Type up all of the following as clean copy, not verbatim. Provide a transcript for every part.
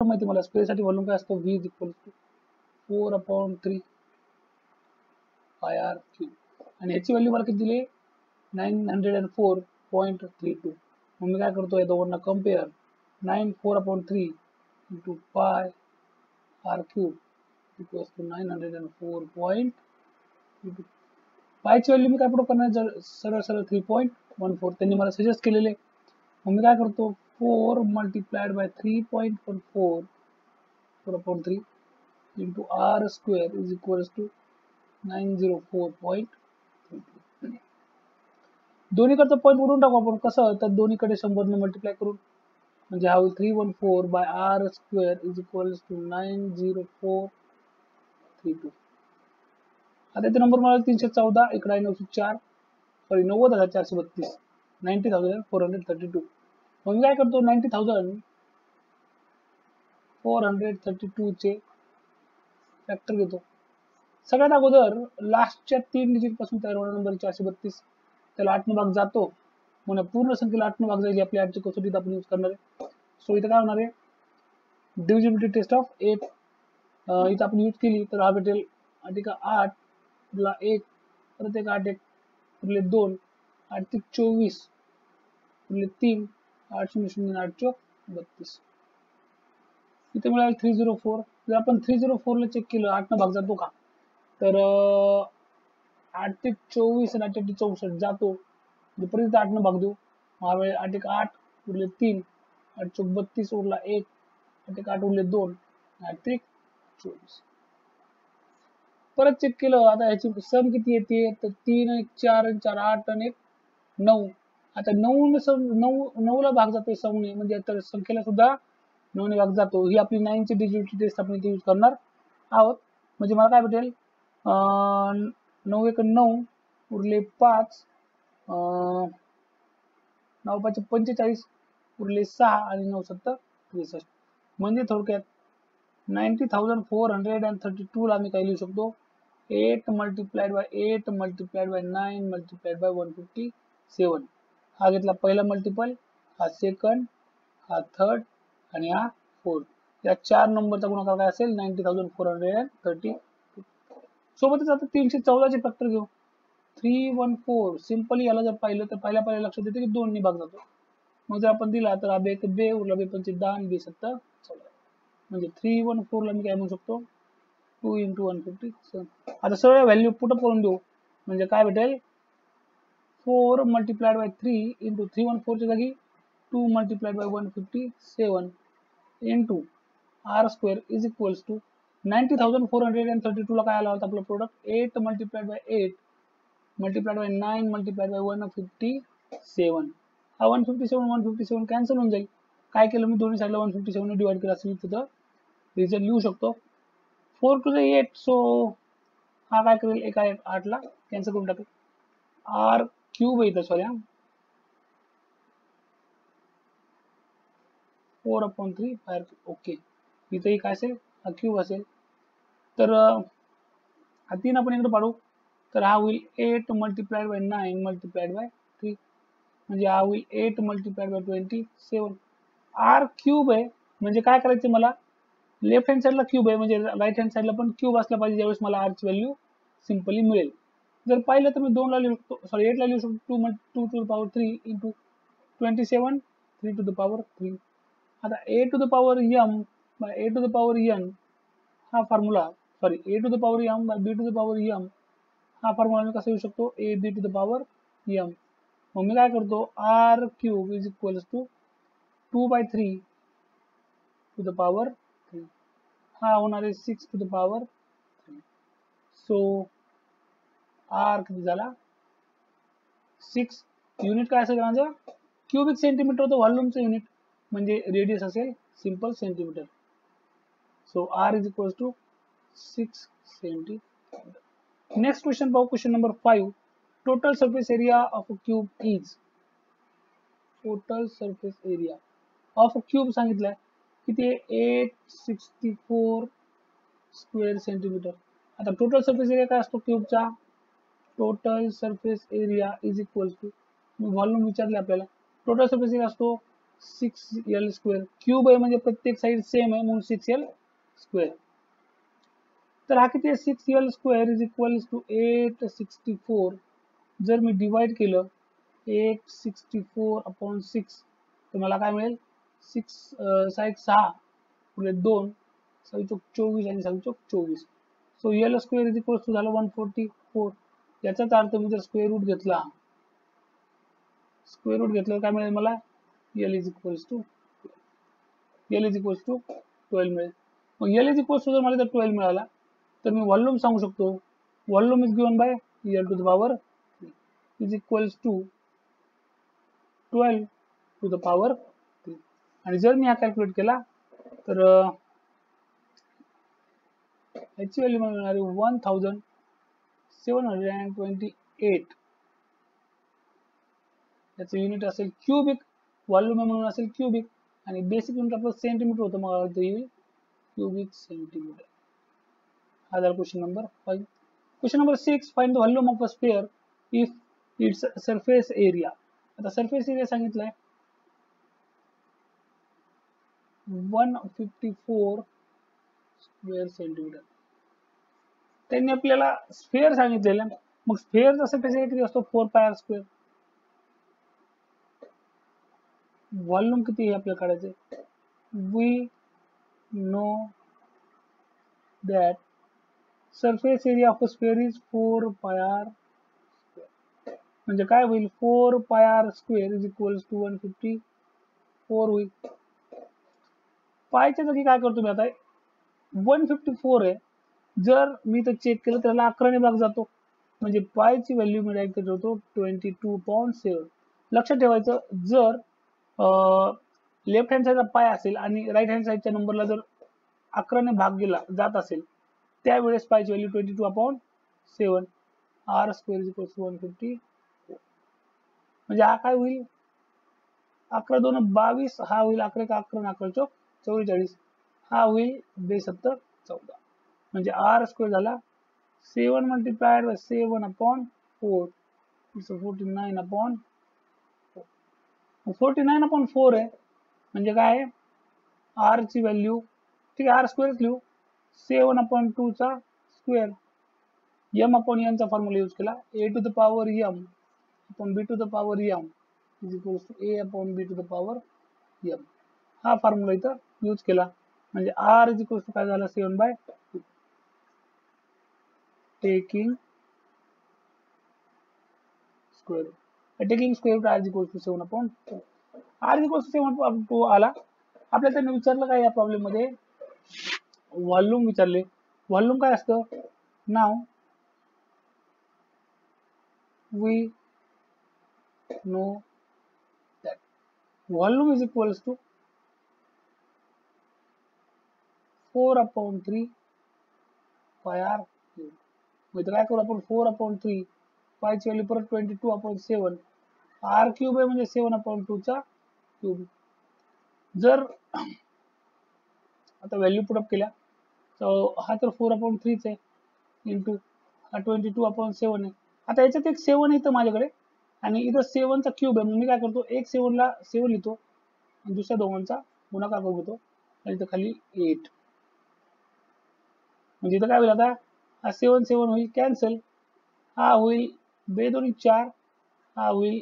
माहिती मला स्पेससाठी व्हॉल्यूम काय असतो v इज इक्वल टू 4/3 पाय r क्यूब आणि ह्याची व्हॅल्यू मला किती दिली 904.32 मग मी काय करतो या दोघांना compare 9/4 into pi r cube equals to 904.32 पायची व्हॅल्यू मी काय पुढे करणार सरळ सरळ 3.14 त्यांनी मला सजेस्ट केलेले मग मी काय करतो 4 multiplied by 3.14 4/3 into r square is equals to 904.32 दोन्हीकडचा point उडून टाकू आपण कसं तर दोन्हीकडे 100 ने मल्टिप्लाय करून म्हणजे हा होईल 314 by r square is equals to 90432 आता इथे नंबर मला 314 इकडे आहे 904 सॉरी 90,432 90,432 मग मी काय करतो 90,432 चे फॅक्टर घेतो सगळ्यात अगोदर लास्टच्या 3 डिजिट पासून तयार होणारा नंबर 432 त्याला 8 ने भाग जातो म्हणजे पूर्ण संख्येला 8 ने भाग जाईल आपल्या आजच्या कसोटीत आपण यूज करणार आहे सो इथे काय होणार आहे डिव्हिजिबिलिटी टेस्ट ऑफ 8 इथे आपण यूज केली तर हा भेटेल 8 ला 1 परत एक 8 1 उरले 2 8 3 24 उरले 3 8 0 0 8 4 32 इथे मिळाल 304 जर आपण 304 ला चेक केलं 8 ने भाग जातो का तर 8 ते 24 आणि 8 ते 64 जातो परत 8 ने भाग देऊ हा वेळ 8 1 8 उरले 3 8 4 32 उरला 1 8 1 8 उरले 2 8 3 24 परत चेक केलं आता ह्याची सम किती येते तर 3 1 4 आणि 4 8 आणि 9 आता 9 ला भाग जातोय समने म्हणजे तर संख्येला सुद्धा 9 ने भाग जातो ही आपली 9 ची डिजिटल टेस्ट आपण इथे यूज करणार आहोत म्हणजे मला काय भेटेल 9 1 9 उरले 5 9 5 45 उरले 6 आणि 9 7 63 म्हणजे थोडक्यात 90,432 ला मी काय लिहू शकतो 8 multiplied by 8 multiplied by 9 multiplied by 157 हा घेतला पहिला मल्टिपल हा सेकंड हा थर्ड आणि हा फोर्थ या 4 नंबरचा गुणाकार काय असेल 90,432 सोबतच आता 314 चे फॅक्टर घेऊ 314 सिंपली याला जर पाहिलं तर पहिल्या लक्षात येते की 2 ने भाग जातो मग जर आपण दिला तर हा 1 2 उरला 2 5 10 आणि 2 7 14 म्हणजे 314 ला मी काय म्हणू शकतो 2 into 157 आता सरळ व्हॅल्यू पुट करून देऊ म्हणजे काय भेटेल 4 multiplied by 3 into 314 च्या जागी 2 multiplied by 157 into r square is equals to 90,432 ला काय आला होता आपला product 8 multiplied by 8 multiplied by 9 multiplied by 157 हा 157 कॅन्सल होऊन जाईल काय केलं मी दोन्ही साईडला 157 ने डिवाइड केला असेल तिथं रिझल्ट लिहू शकतो 4 to the 8 सो हा काय करेल एका 8 ला कॅन्सल करून टाकेल r क्यूब आहे इथं सॉरी 4/3 बाहेर ओके इथेही काय असेल हा क्यूब असेल तर हा 3 आपण इकडे पाडू तर हा होईल 8 multiplied by 9 multiplied by 3 म्हणजे हा होईल 8 multiplied by 27 r क्यूब आहे म्हणजे काय करायचं मला लेफ्ट हँड साइडला क्यूब आहे म्हणजे राईट हँड साइडला पण क्यूब असला पाहिजे ज्यावेळेस मला r ची व्हॅल्यू सिंपली मिळेल जर पाहिलं तर मी 2 ला लिहू शकतो सॉरी 8 ला लिहू शकतो 2 to the power 3 into 27 3 to the power 3 आता a to the power m by a to the power n हा formula sorry a to the power m by b to the power m हा formula मी कसा लिहू शकतो a b to the power m मग मी काय करतो r cube is equals to 2/3 to the power 3 हा होणार आहे 6 to the power 3 so r किती झाला 6 युनिट काय असेल माझं क्यूबिक सेंटीमीटर होतं व्हॉल्यूमचं युनिट म्हणजे रेडियस असेल simple centimetre so r is equals to 6 centimetre next question पाहू question number 5 total surface area of a cube is total surface area of a cube सांगितलंय किती आहे 864 स्क्वेअर सेंटीमीटर आता total surface area काय असतो क्यूबचा total surface area is equal to volume विचारले आपल्याला टोटल सरफेस एरिया असतो 6l². क्यूब आहे म्हणजे प्रत्येक साईड सेम आहे म्हणून 6l². तर हा किती आहे 6l² इज इक्वल टू 864. जर मी डिवाइड केलं 864 अपॉन 6 तर मला काय मिळेल 6 पुढे 2 6 24 आणि 6 24. So l² is equal to झालं 144. याचाच अर्थ मी जर स्क्वेअर रूट घेतला काय मिळेल मला l इज इक्वल टू 12 मिळेल. मग l इज इक्वल टू जर मला जर 12 मिळाला तर मी व्हॉल्यूम सांगू शकतो. Volume is given by l to the power is equal to 12 to the power 3. आणि जर मी हा कॅल्क्युलेट केला तर याची व्हॅल्यू मला मिळणार आहे 1728. याचं युनिट असेल क्यूबिक. व्हॉल्यूम म्हणून असेल क्यूबिक आणि बेसिक युनिट आपलं सेंटीमीटर होतं. मग इथे येईल क्यूबिक सेंटीमीटर. हा झाला question number 5. Question number 6, find the volume of a sphere if its surface area. आता सरफेस एरिया सांगितलाय 154 स्क्वेअर सेंटीमीटर. त्यांनी आपल्याला स्फेअर सांगितलेलं. मग स्फेअरचा सरफेस एरिया किती असतो 4πr². व्हॉल्यूम किती आहे आपल्याला काढायचे. We know that surface area of a square is 4πr². म्हणजे काय होईल 4πr² इज इक्वल टू 154 होईल. पायच्या जागी काय करतो मी आता 154 आहे. जर मी तर चेक केलं त्याला 11ने भाग जातो म्हणजे पायची व्हॅल्यू मी डायरेक्ट ठेवतो 22.7. लक्षात ठेवायचं जर लेफ्ट हँड साईडला पाय असेल आणि राईट हँड साईडच्या नंबरला जर 11ने भाग गेला जात असेल त्यावेळेस पायची value 22/7 r² is equal to 150. म्हणजे हा काय होईल 11 2 22. हा होईल 11 1 11 11 चौक 44. हा होईल 2 7 14. म्हणजे r² झाला 7 मल्टिप्लाइड बाय 7/4 इट्स 49/4. 49/4 आहे म्हणजे काय r ची व्हॅल्यू ठीक आहे r² लिहू 7/2 चा स्क्वेअर. m/n चा फॉर्म्युला यूज केला a to the power m upon b to the power m is equal to a/b to the power m. हा फॉर्म्युला इथं यूज केला म्हणजे r इज इक्वल टू काय झालं 7/2. Taking square root r is equal to 7/2. r is equal to 7/2 आला. आपल्याला त्यांनी विचारलं काय या प्रॉब्लेम मध्ये व्हॉल्यूम विचारले. व्हॉल्यूम काय असतं now we know that volume is equal to 4/3 πr. म्हणजे काय करू आपण 4/3 पायची व्हॅल्यू परत 22/7 r³ आहे म्हणजे 7/2 चा क्यूब. जर आता व्हॅल्यू पुट अप केल्या तर हा तर 4/3 आहे इंटू हा 22/7 आहे. आता याच्यात एक 7 इथं माझ्याकडे आणि इथं 7 चा क्यूब आहे. मी काय करतो एक 7 ला 7 लिहितो आणि दुसऱ्या दोघांचा गुणाकार करून घेतो आणि इथं खाली 8. म्हणजे इथं काय होईल आता हा 7 7 होईल कॅन्सल. हा होईल 2 2 4. हा होईल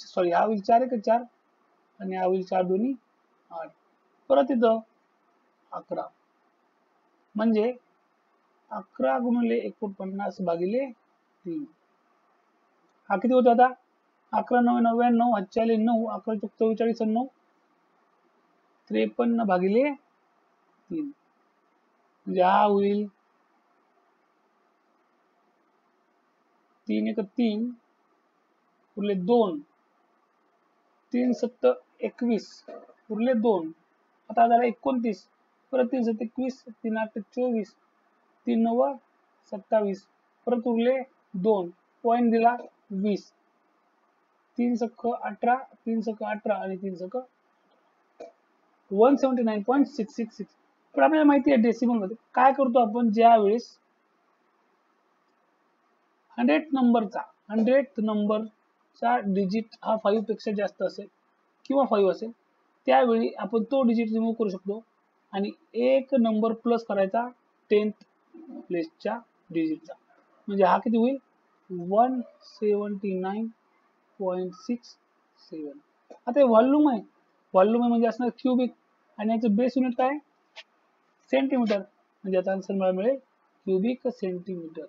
सॉरी हा होईल 4 1 4 आणि हा होईल 4 2 8. परत इथं 11 म्हणजे 11 गुणिले 49 भागिले 3. हा किती होता आता 11 9 99 हातच्याले 9 11 चौक 44 आणि 9 53 भागिले 3. म्हणजे हा होईल 3 1 3 उरले 2 3 7 21 उरले 2. आता झाला 29 परत 3 7 21 3 8 24 3 9 27 परत उरले 2 पॉईंट दिला 20 3 सख 18 3 सख 18 आणि 3 सख 179.666. पण आपल्याला माहिती आहे डेसिमल मध्ये काय करतो आपण ज्या वेळेस 100th नंबरचा डिजिट हा 5 पेक्षा जास्त असेल किंवा 5 असेल त्यावेळी आपण तो डिजिट रिमूव्ह करू शकतो आणि एक नंबर प्लस करायचा 10th प्लेसच्या डिजिटचा, म्हणजे हा किती होईल 179.67. आता हे व्हॉल्यूम आहे, व्हॉल्यूम म्हणजे असणार क्युबिक आणि याचं बेस युनिट काय सेंटीमीटर, म्हणजे याचा आन्सर मला मिळेल क्युबिक सेंटीमीटर.